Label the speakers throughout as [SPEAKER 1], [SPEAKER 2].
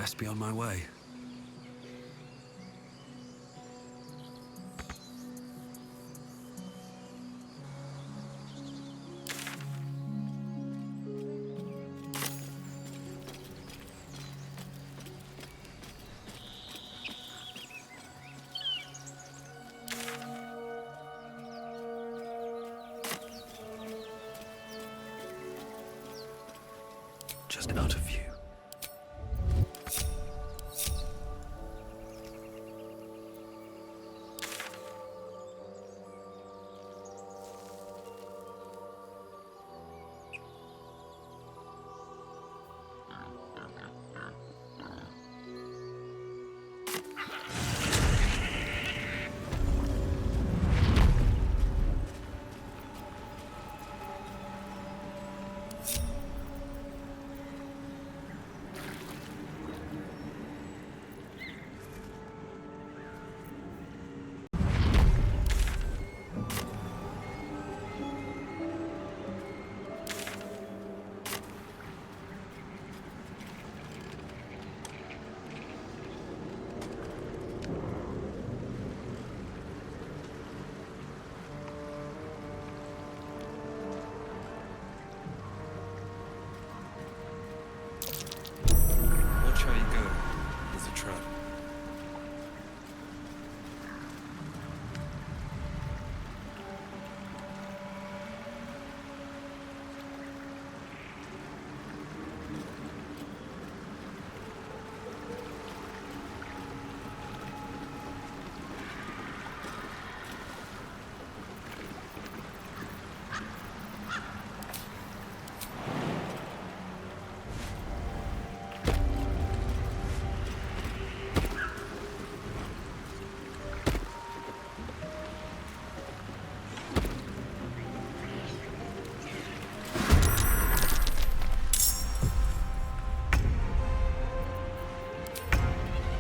[SPEAKER 1] best be on my way. Just out of view.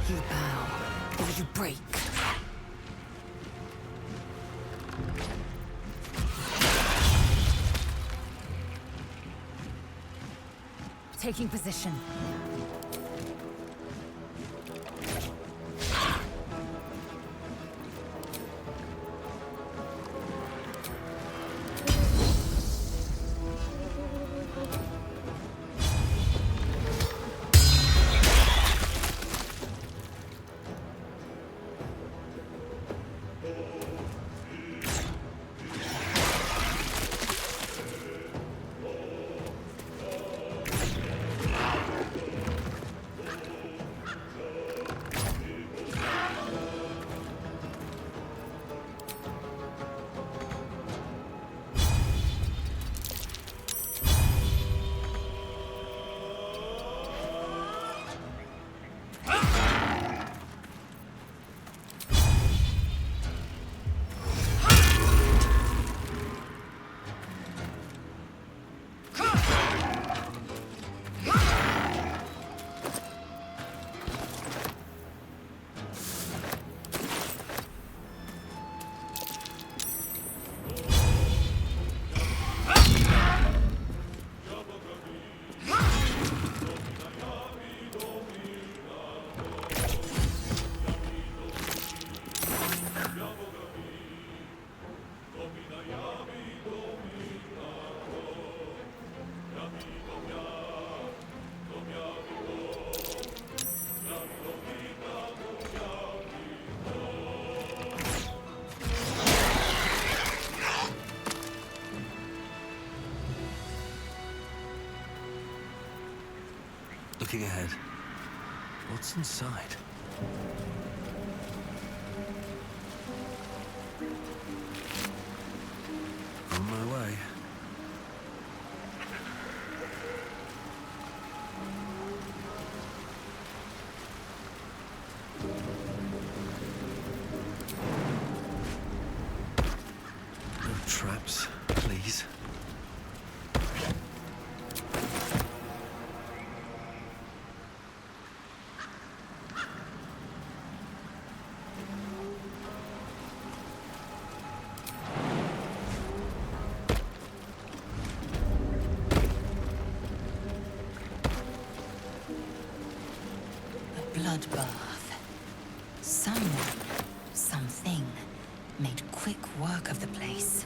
[SPEAKER 2] You bow, or you break. Taking position.
[SPEAKER 1] Looking ahead. What's inside? On my way. No traps, please.
[SPEAKER 2] bloodbath. Someone, something, made quick work of the place.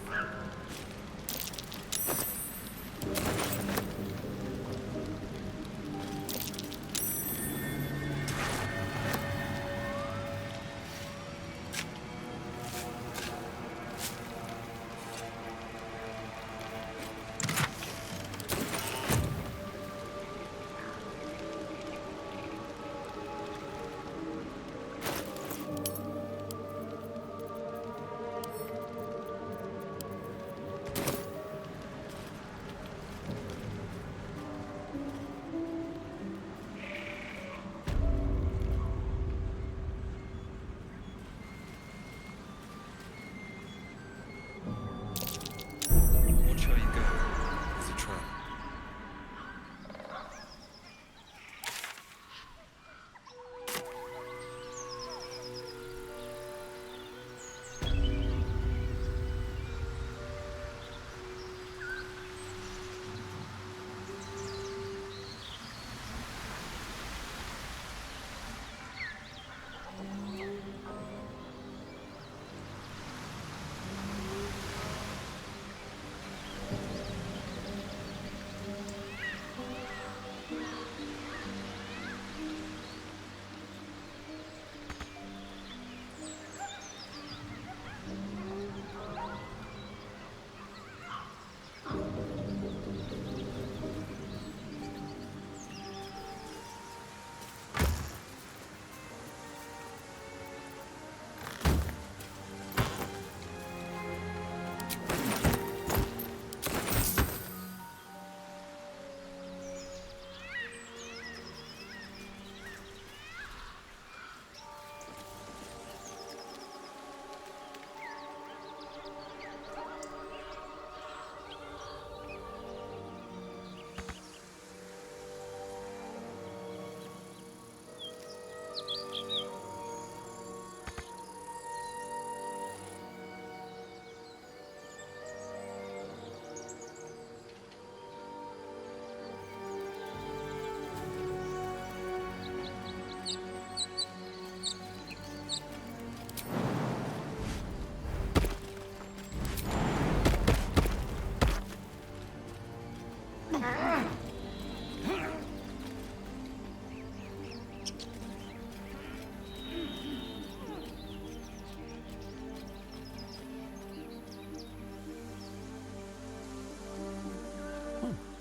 [SPEAKER 1] Watch how you go. There's a trap.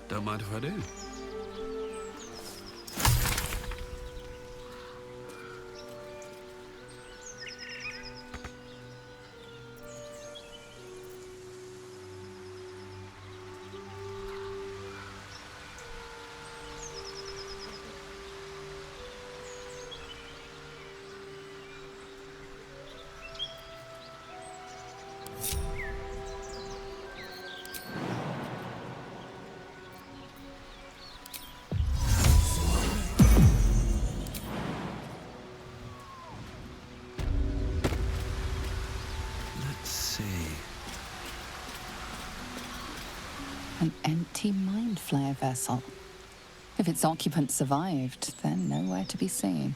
[SPEAKER 1] Don't mind if I do.
[SPEAKER 3] An empty mind flayer vessel. If its occupant survived, they're nowhere to be seen.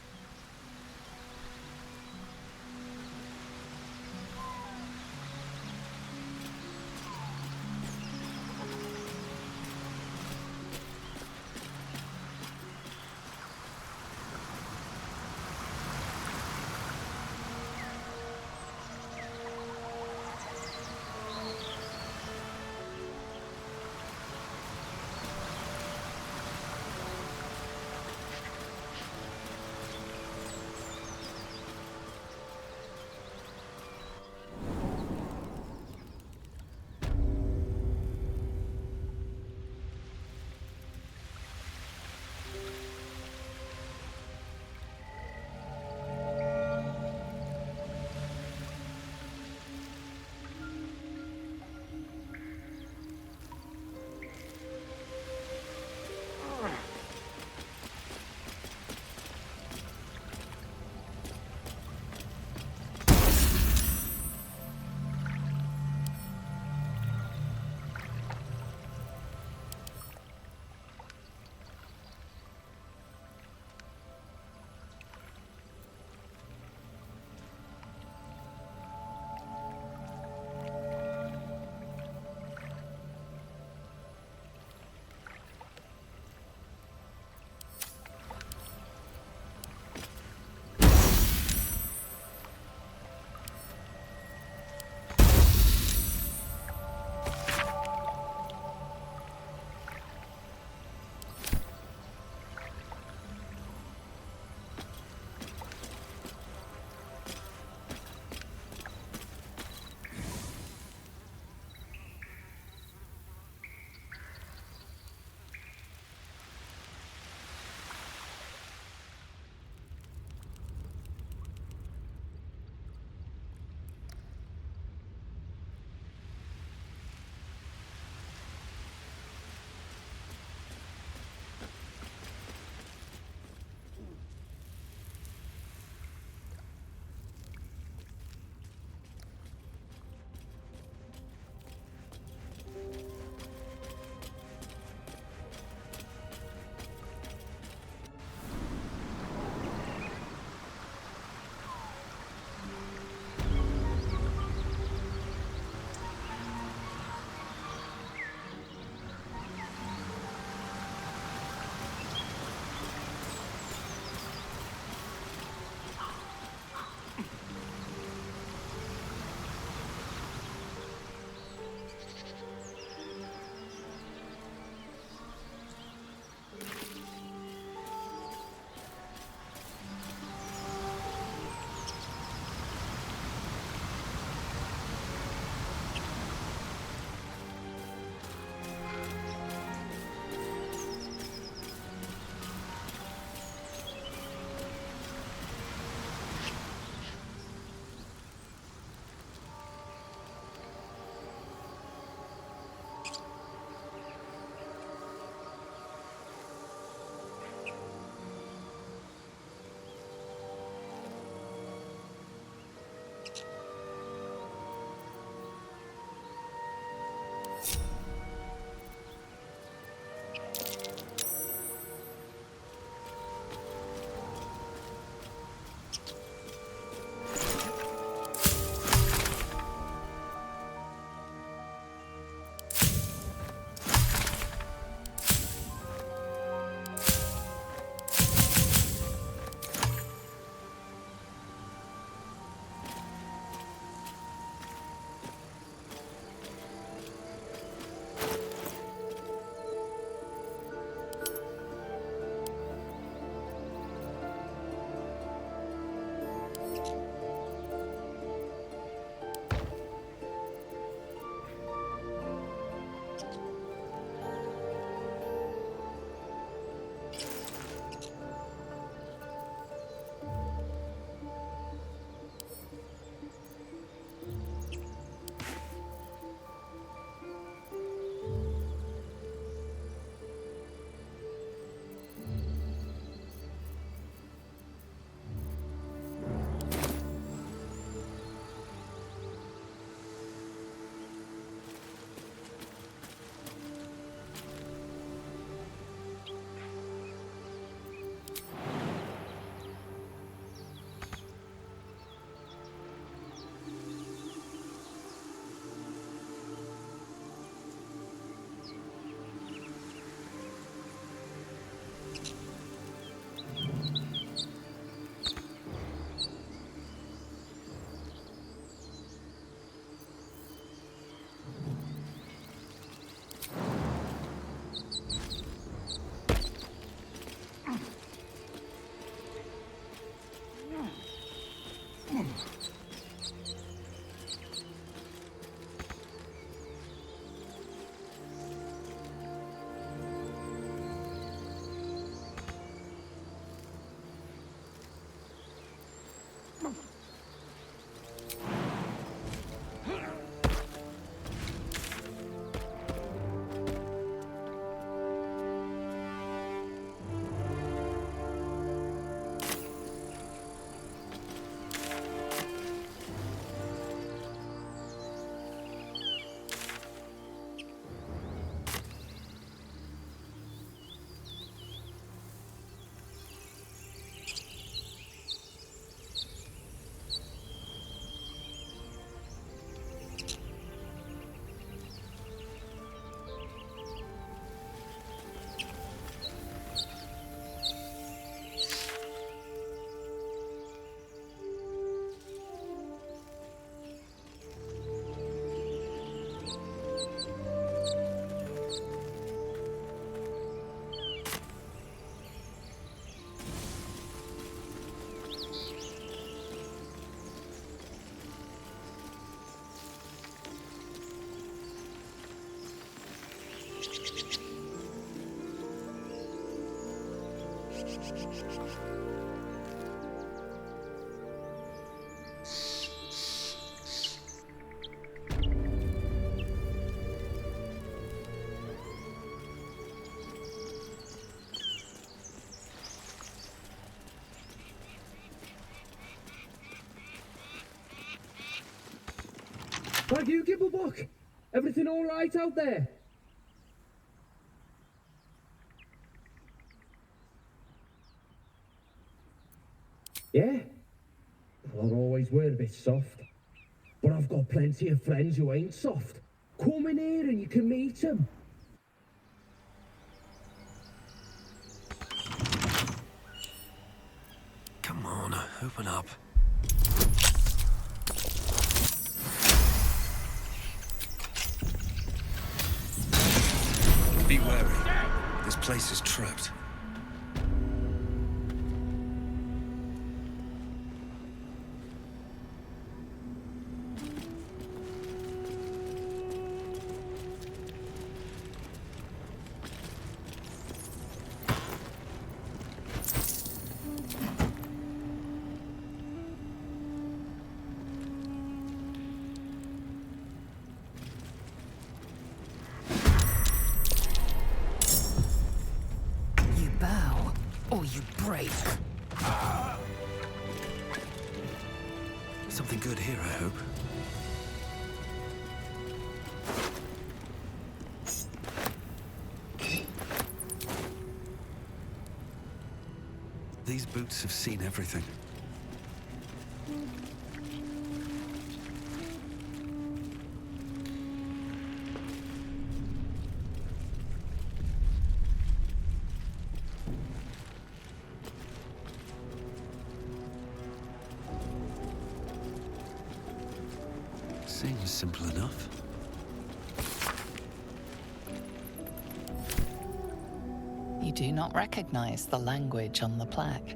[SPEAKER 4] Thank you, Gibblebuck. Everything all right out there? Yeah? Well, I always were a bit soft. But I've got plenty of friends who ain't soft. Come in here and you can meet them.
[SPEAKER 1] Come on, open up. Be wary. This place is trapped.
[SPEAKER 2] You bow, or you break.
[SPEAKER 1] Something good here, I hope. These boots have seen everything. Seems simple enough.
[SPEAKER 3] You do not recognize the language on the plaque.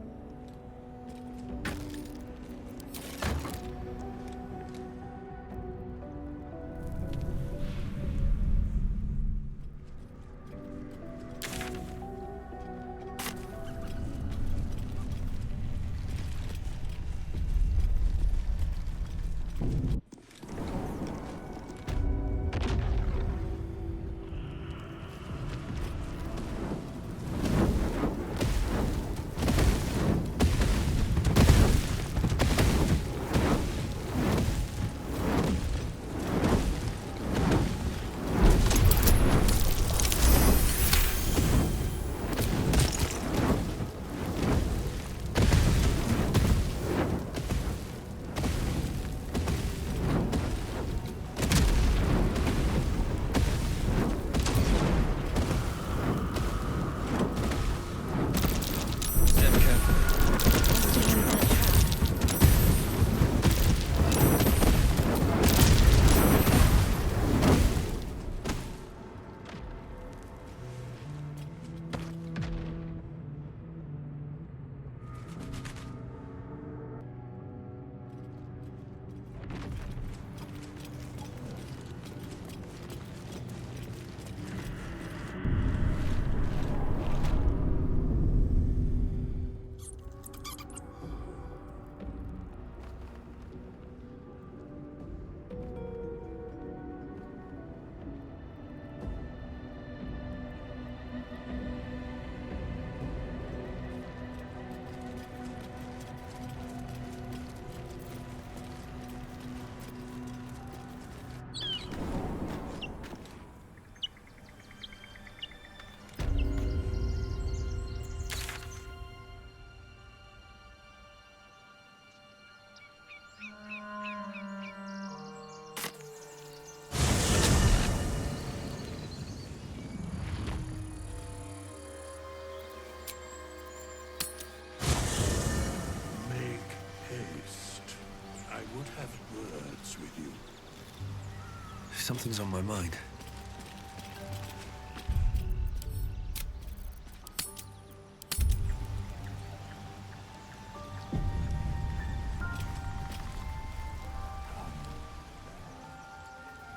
[SPEAKER 1] Something's on my mind.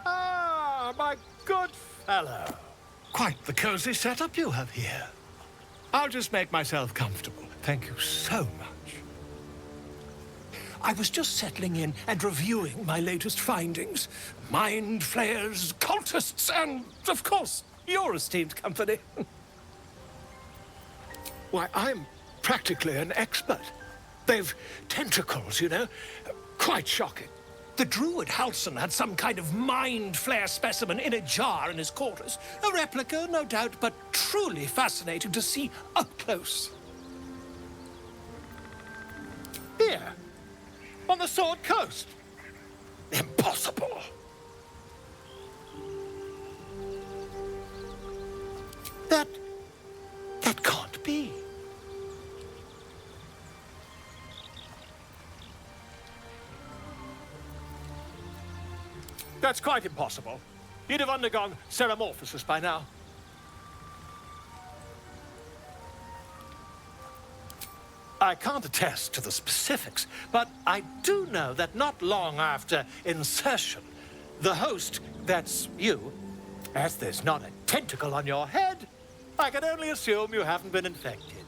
[SPEAKER 5] Ah, my good fellow. Quite the cozy setup you have here. I'll just make myself comfortable. Thank you so much. I was just settling in and reviewing my latest findings. Mind flayers, cultists, and, of course, your esteemed company. Why, I'm practically an expert. They've tentacles, you know. Quite shocking. The druid Halson had some kind of mind flare specimen in a jar in his quarters. A replica, no doubt, but truly fascinating to see up close. Here, on the Sword Coast. Impossible. That can't be. That's quite impossible. You'd have undergone ceramorphosis by now. I can't attest to the specifics, but I do know that not long after insertion, the host, that's you, as there's not a tentacle on your head, I can only assume you haven't been infected.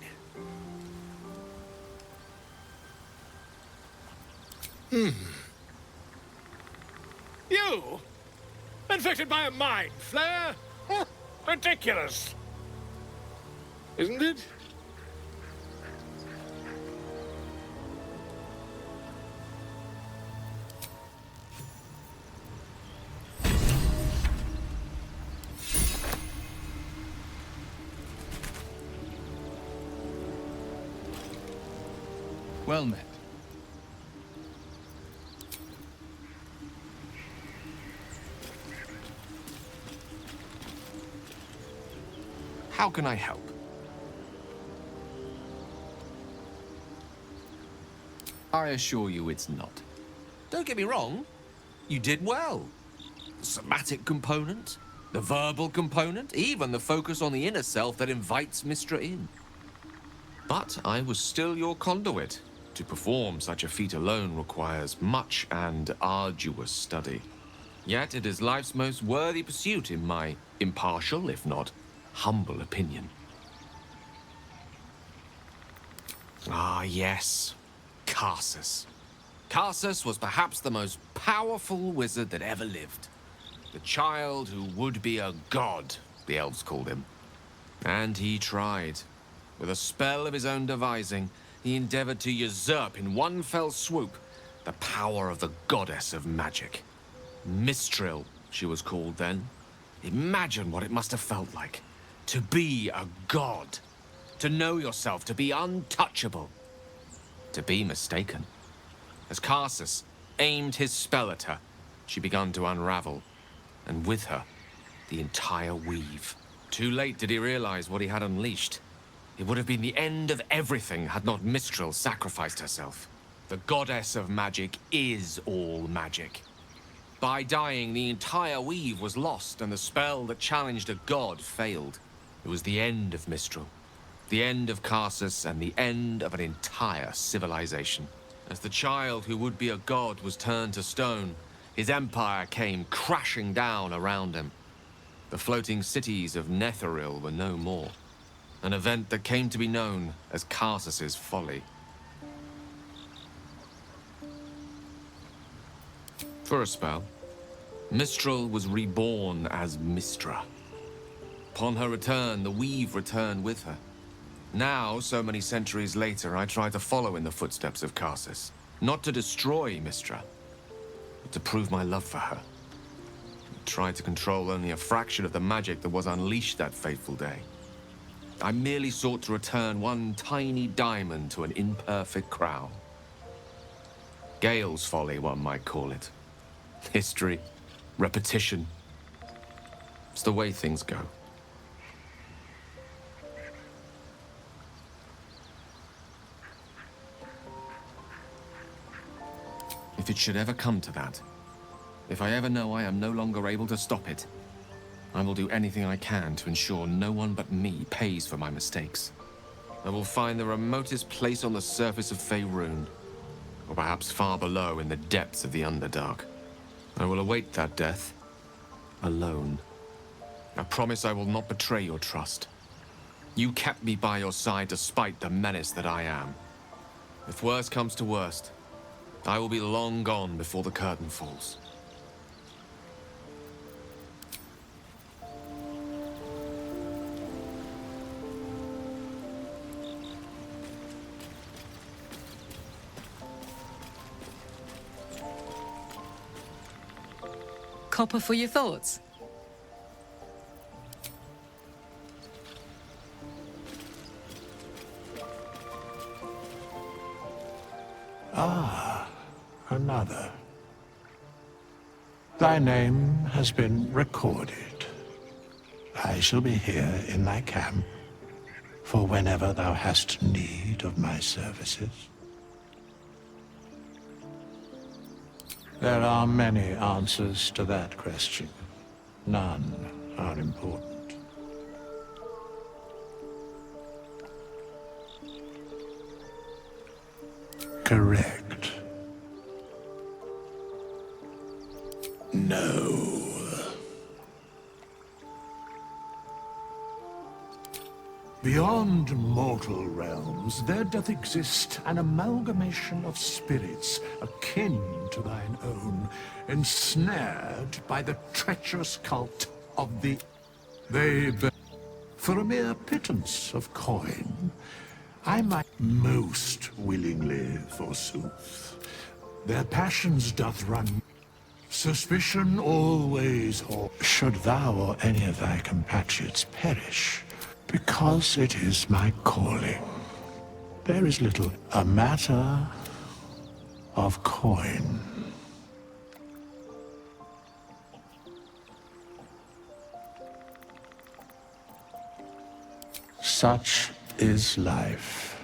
[SPEAKER 5] You? Infected by a mind flare? Huh, ridiculous. Isn't it?
[SPEAKER 6] Well met. How can I help? I assure you it's not. Don't get me wrong, you did well. The somatic component, the verbal component, even the focus on the inner self that invites Mistra in. But I was still your conduit. To perform such a feat alone requires much and arduous study. Yet it is life's most worthy pursuit in my impartial, if not humble opinion. Ah, yes. Karsus. Karsus was perhaps the most powerful wizard that ever lived. The child who would be a god, the elves called him. And he tried. With a spell of his own devising, he endeavored to usurp in one fell swoop the power of the goddess of magic. Mistril, she was called then. Imagine what it must have felt like. To be a god. To know yourself, to be untouchable. To be mistaken. As Karsus aimed his spell at her, she began to unravel. And with her, the entire weave. Too late did he realize what he had unleashed. It would have been the end of everything had not Mistril sacrificed herself. The goddess of magic is all magic. By dying, the entire weave was lost, and the spell that challenged a god failed. It was the end of Mistral, the end of Karsus, and the end of an entire civilization. As the child who would be a god was turned to stone, his empire came crashing down around him. The floating cities of Netheril were no more. An event that came to be known as Karsus's folly. For a spell, Mistral was reborn as Mistra. Upon her return, the weave returned with her. Now, so many centuries later, I try to follow in the footsteps of Karsus. Not to destroy Mistra, but to prove my love for her. I tried to control only a fraction of the magic that was unleashed that fateful day. I merely sought to return one tiny diamond to an imperfect crown. Gale's folly, one might call it. History, repetition. It's the way things go. If it should ever come to that, if I ever know I am no longer able to stop it, I will do anything I can to ensure no one but me pays for my mistakes. I will find the remotest place on the surface of Faerun, or perhaps far below in the depths of the Underdark. I will await that death, alone. I promise I will not betray your trust. You kept me by your side despite the menace that I am. If worst comes to worst, I will be long gone before the curtain falls.
[SPEAKER 2] Copper for your thoughts.
[SPEAKER 7] Another. Thy name has been recorded. I shall be here in thy camp for whenever thou hast need of my services. There are many answers to that question. None are important. Correct. No. Beyond mortal realms, there doth exist an amalgamation of spirits akin to thine own, ensnared by the treacherous cult of the... For a mere pittance of coin, I might most willingly, forsooth. Their passions doth run... Suspicion always, or should thou or any of thy compatriots perish, because it is my calling. There is little a matter of coin. Such is life.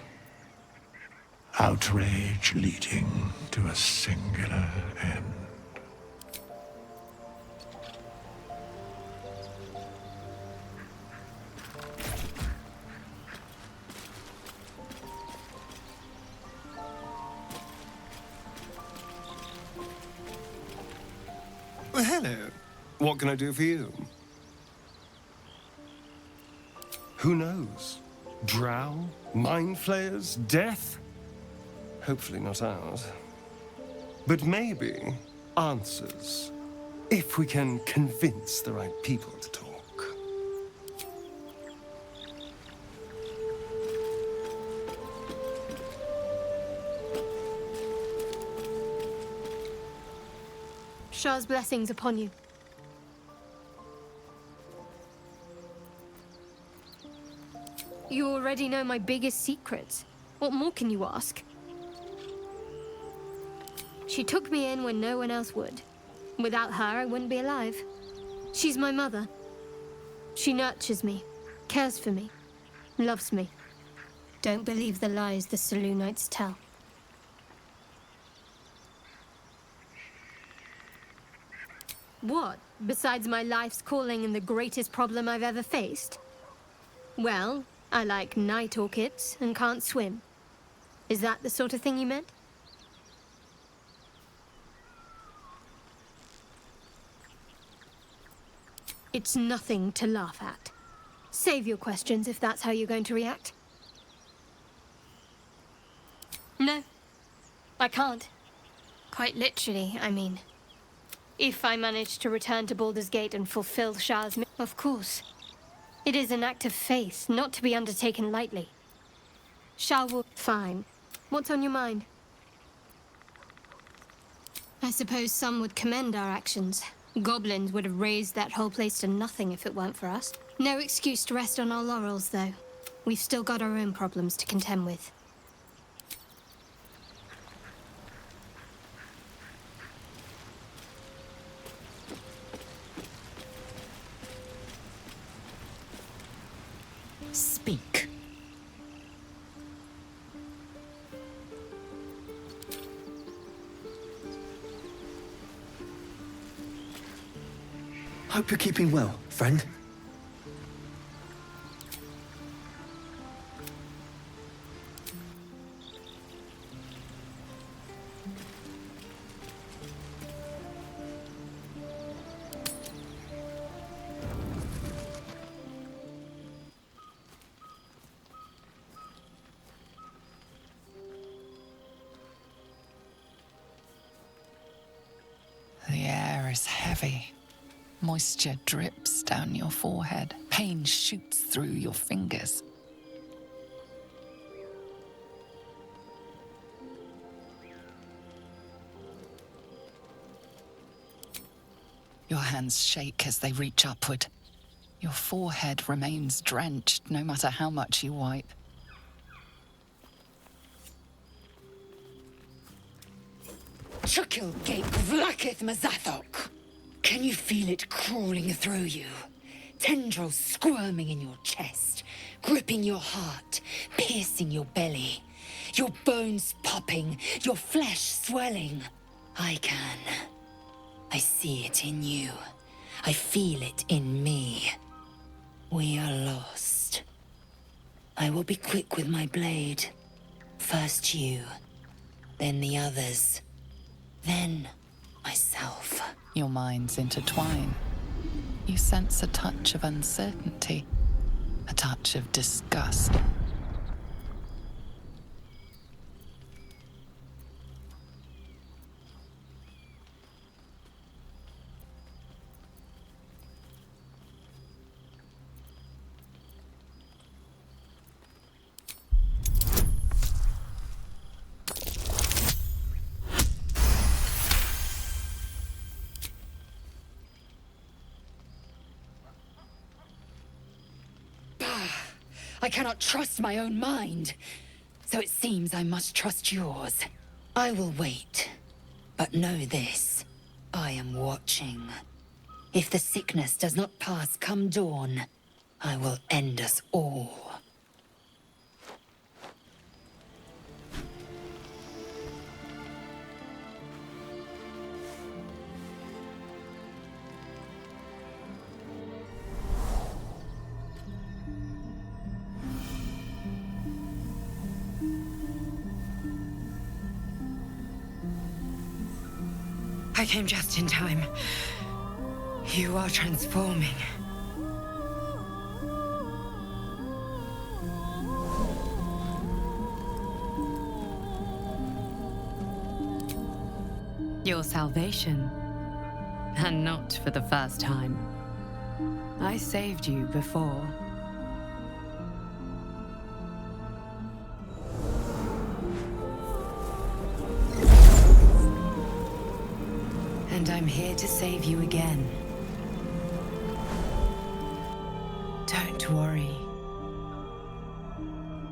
[SPEAKER 7] Outrage leading to a singular end.
[SPEAKER 8] Well, hello. What can I do for you? Who knows? Drow? Mind flayers? Death? Hopefully not ours. But maybe answers. If we can convince the right people to talk.
[SPEAKER 9] Shah's blessings upon you. You already know my biggest secrets. What more can you ask? She took me in when no one else would. Without her, I wouldn't be alive. She's my mother. She nurtures me, cares for me, loves me. Don't believe the lies the Saloonites tell. What, besides my life's calling and the greatest problem I've ever faced? Well, I like night orchids and can't swim. Is that the sort of thing you meant? It's nothing to laugh at. Save your questions if that's how you're going to react. No, I can't. Quite literally, I mean. If I manage to return to Baldur's Gate and fulfill Shah's mission, of course. It is an act of faith, not to be undertaken lightly. Shah will... Fine. What's on your mind? I suppose some would commend our actions. Goblins would have razed that whole place to nothing if it weren't for us. No excuse to rest on our laurels, though. We've still got our own problems to contend with.
[SPEAKER 2] Speak.
[SPEAKER 1] Hope you're keeping well, friend.
[SPEAKER 3] heavy. Moisture drips down your forehead. Pain shoots through your fingers. Your hands shake as they reach upward. Your forehead remains drenched no matter how much you wipe.
[SPEAKER 10] Chukil Gate Vlakith Mazathok. Can you feel it crawling through you? Tendrils squirming in your chest, gripping your heart, piercing your belly. Your bones popping, your flesh swelling. I can. I see it in you. I feel it in me. We are lost. I will be quick with my blade. First you, then the others, then myself.
[SPEAKER 3] Your minds intertwine. You sense a touch of uncertainty, a touch of disgust.
[SPEAKER 10] I cannot trust my own mind. So it seems I must trust yours. I will wait. But know this. I am watching. If the sickness does not pass come dawn, I will end us all. I came just in time. You are transforming.
[SPEAKER 2] Your salvation. And not for the first time. I saved you before.
[SPEAKER 10] And I'm here to save you again. Don't worry.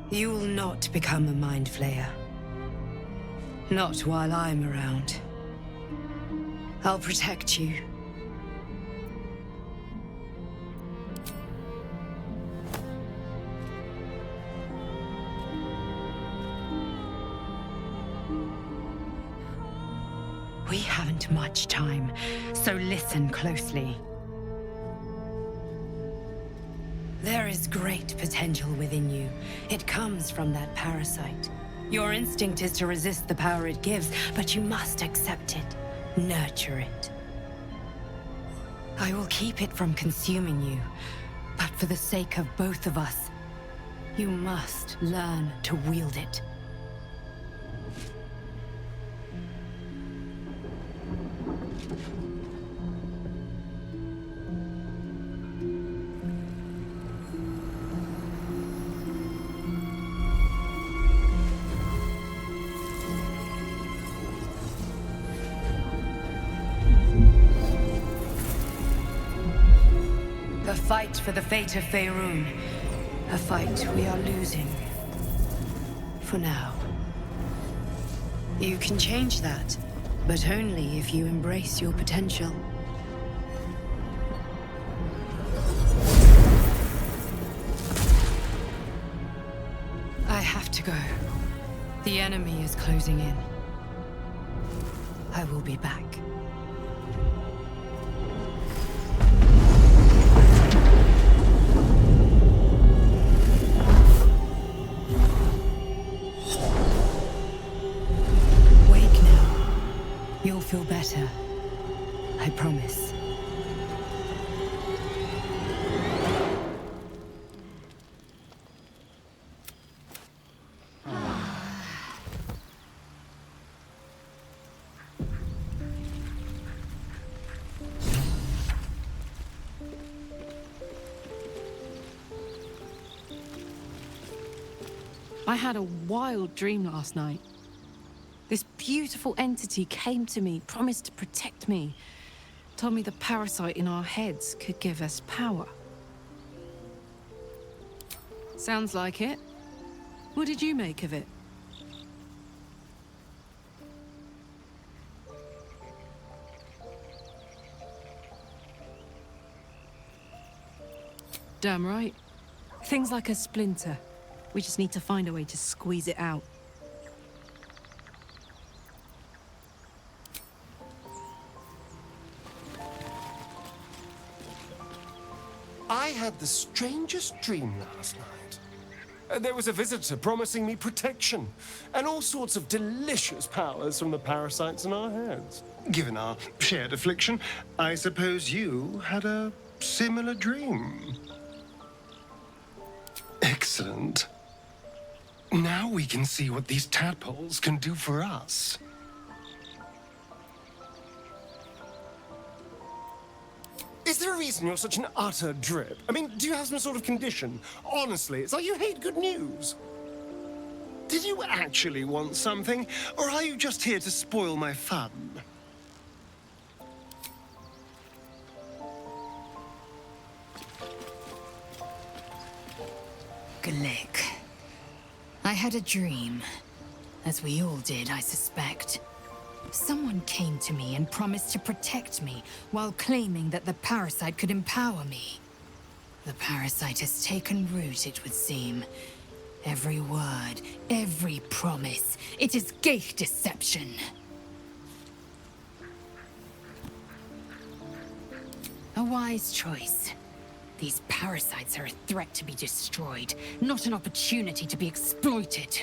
[SPEAKER 10] You will not become a mind flayer. Not while I'm around. I'll protect you. We haven't much time, so listen closely. There is great potential within you. It comes from that parasite. Your instinct is to resist the power it gives, but you must accept it, nurture it. I will keep it from consuming you, but for the sake of both of us, you must learn to wield it. The fight for the fate of Faerun. A fight we are losing. For now. You can change that, but only if you embrace your potential. I have to go. The enemy is closing in. I will be back. You'll feel better. I promise.
[SPEAKER 11] I had a wild dream last night. This beautiful entity came to me, promised to protect me, told me the parasite in our heads could give us power. Sounds like it. What did you make of it? Damn right. Things like a splinter. We just need to find a way to squeeze it out.
[SPEAKER 8] I had the strangest dream last night. There was a visitor promising me protection and all sorts of delicious powers from the parasites in our heads. Given our shared affliction, I suppose you had a similar dream. Excellent. Now we can see what these tadpoles can do for us. Is there a reason you're such an utter drip? I mean, do you have some sort of condition? Honestly, it's like you hate good news. Did you actually want something, or are you just here to spoil my fun?
[SPEAKER 10] Glick. I had a dream. As we all did, I suspect. Someone came to me and promised to protect me while claiming that the parasite could empower me. The parasite has taken root, it would seem. Every word, every promise, it is Geich deception. A wise choice. These parasites are a threat to be destroyed, not an opportunity to be exploited.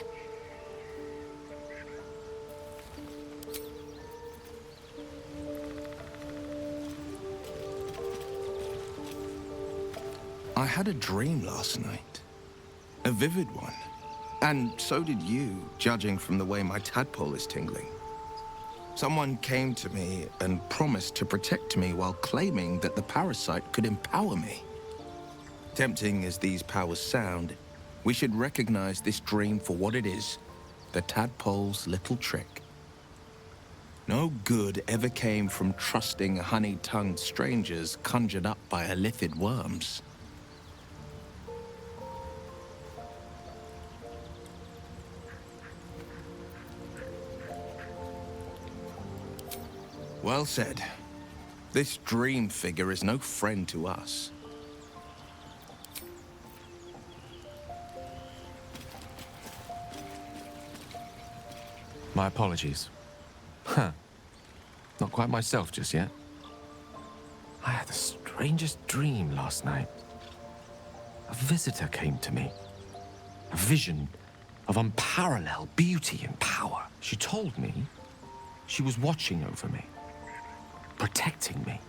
[SPEAKER 12] I had a dream last night. A vivid one. And so did you, judging from the way my tadpole is tingling. Someone came to me and promised to protect me while claiming that the parasite could empower me. Tempting as these powers sound, we should recognize this dream for what it is, the tadpole's little trick. No good ever came from trusting honey-tongued strangers conjured up by illithid worms. Well said. This dream figure is no friend to us.
[SPEAKER 6] My apologies. Huh. Not quite myself just yet. I had the strangest dream last night. A visitor came to me. A vision of unparalleled beauty and power. She told me she was watching over me, protecting me,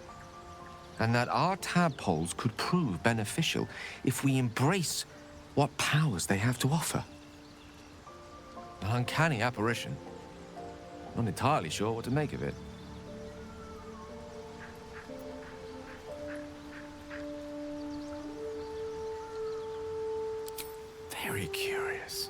[SPEAKER 6] and that our tadpoles could prove beneficial if we embrace what powers they have to offer. An uncanny apparition. Not entirely sure what to make of it. Very curious.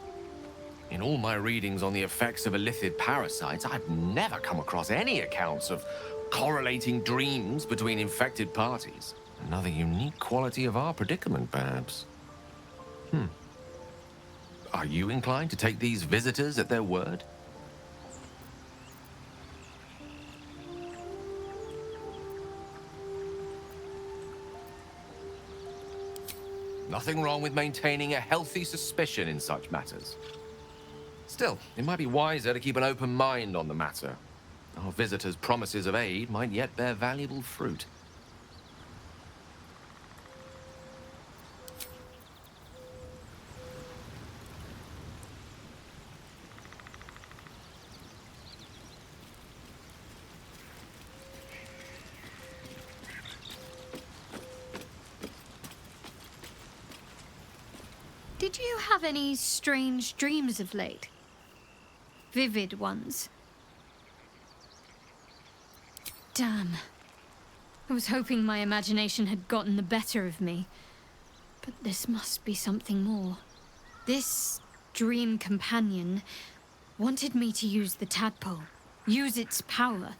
[SPEAKER 6] In all my readings on the effects of illithid parasites, I've never come across any accounts of correlating dreams between infected parties. Another unique quality of our predicament, perhaps. Are you inclined to take these visitors at their word? Nothing wrong with maintaining a healthy suspicion in such matters. Still, it might be wiser to keep an open mind on the matter. Our visitors' promises of aid might yet bear valuable fruit.
[SPEAKER 9] Did you have any strange dreams of late? Vivid ones? Damn. I was hoping my imagination had gotten the better of me. But this must be something more. This dream companion wanted me to use the tadpole, use its power.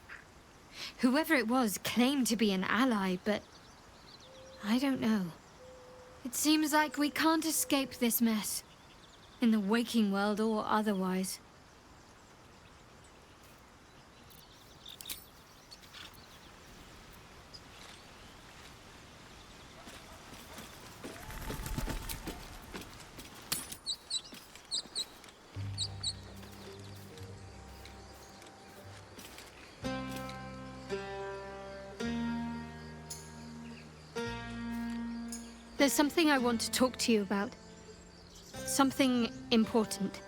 [SPEAKER 9] Whoever it was claimed to be an ally, but I don't know. It seems like we can't escape this mess, in the waking world or otherwise. There's something I want to talk to you about. Something important.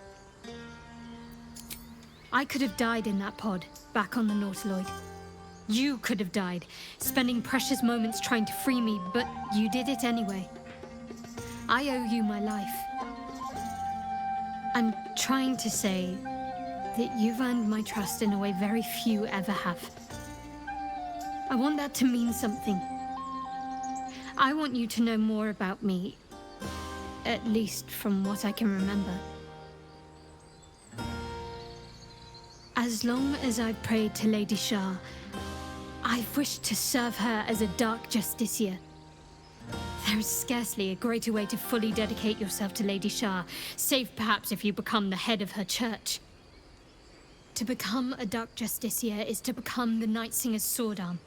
[SPEAKER 9] I could have died in that pod, back on the Nautiloid. You could have died, spending precious moments trying to free me, but you did it anyway. I owe you my life. I'm trying to say that you've earned my trust in a way very few ever have. I want that to mean something. I want you to know more about me, at least from what I can remember. As long as I've prayed to Lady Shah, I've wished to serve her as a dark justiciar. There is scarcely a greater way to fully dedicate yourself to Lady Shah, save perhaps if you become the head of her church. To become a dark justiciar is to become the Night Singer's sword arm,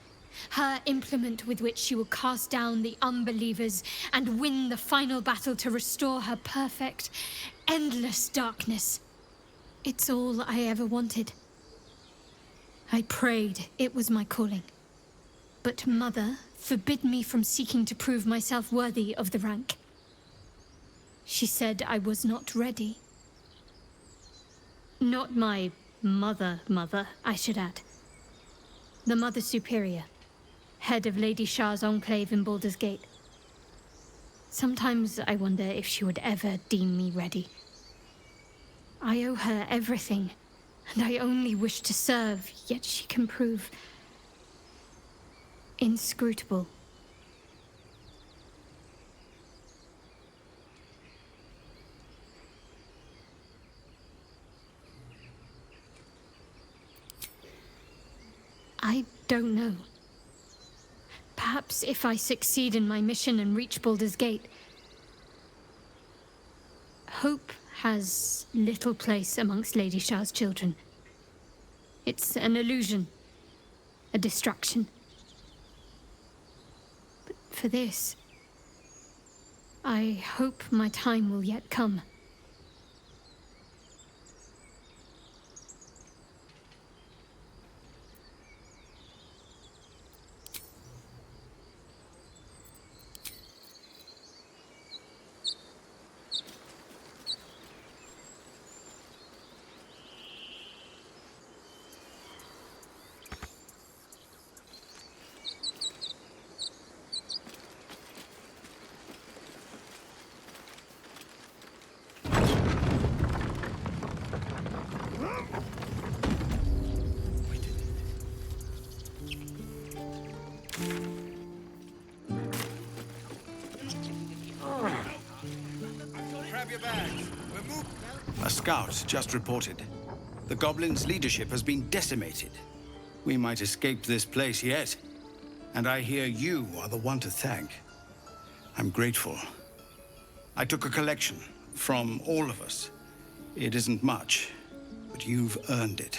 [SPEAKER 9] her implement with which she will cast down the unbelievers and win the final battle to restore her perfect, endless darkness. It's all I ever wanted. I prayed it was my calling. But Mother forbid me from seeking to prove myself worthy of the rank. She said I was not ready. Not my mother, I should add. The Mother Superior, head of Lady Shah's enclave in Baldur's Gate. Sometimes I wonder if she would ever deem me ready. I owe her everything, and I only wish to serve, yet she can prove inscrutable. I don't know. Perhaps if I succeed in my mission and reach Baldur's Gate. Hope has little place amongst Lady Shah's children. It's an illusion, a distraction. But for this, I hope my time will yet come.
[SPEAKER 13] A scout just reported. The goblins' leadership has been decimated. We might escape this place yet. And I hear you are the one to thank. I'm grateful. I took a collection from all of us. It isn't much, but you've earned it.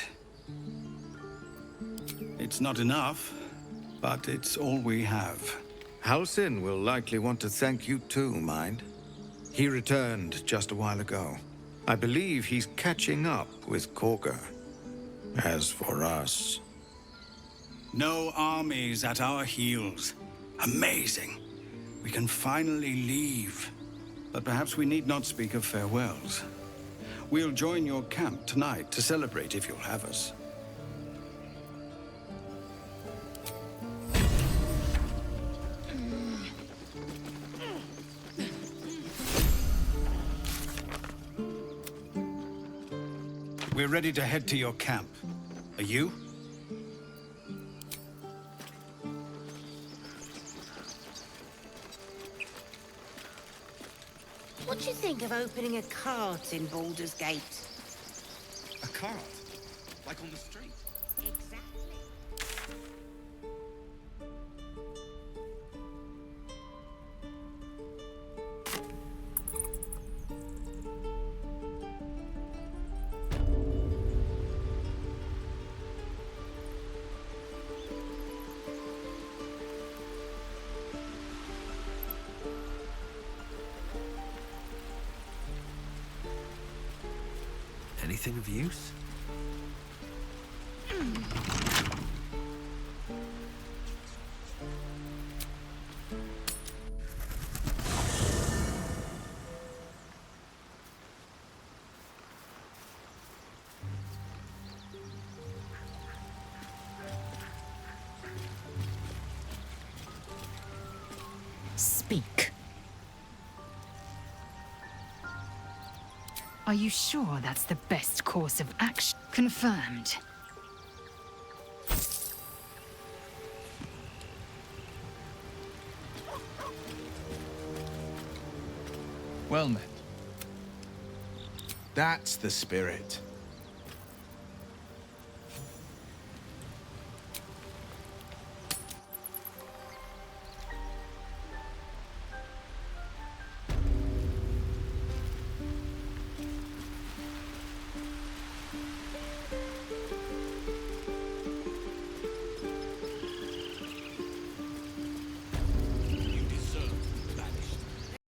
[SPEAKER 13] It's not enough, but it's all we have.
[SPEAKER 12] Halsin will likely want to thank you too, Mind. He returned just a while ago. I believe he's catching up with Korga. As for us...
[SPEAKER 13] No armies at our heels. Amazing. We can finally leave. But perhaps we need not speak of farewells. We'll join your camp tonight to celebrate if you'll have us. We're ready to head to your camp. Are you?
[SPEAKER 14] What do you think? think of opening a cart in Baldur's Gate?
[SPEAKER 12] A cart? Like on the street?
[SPEAKER 14] Exactly.
[SPEAKER 15] Anything of use?
[SPEAKER 10] Speak. Are you sure that's the best course of action? Confirmed.
[SPEAKER 12] Well met. That's the spirit.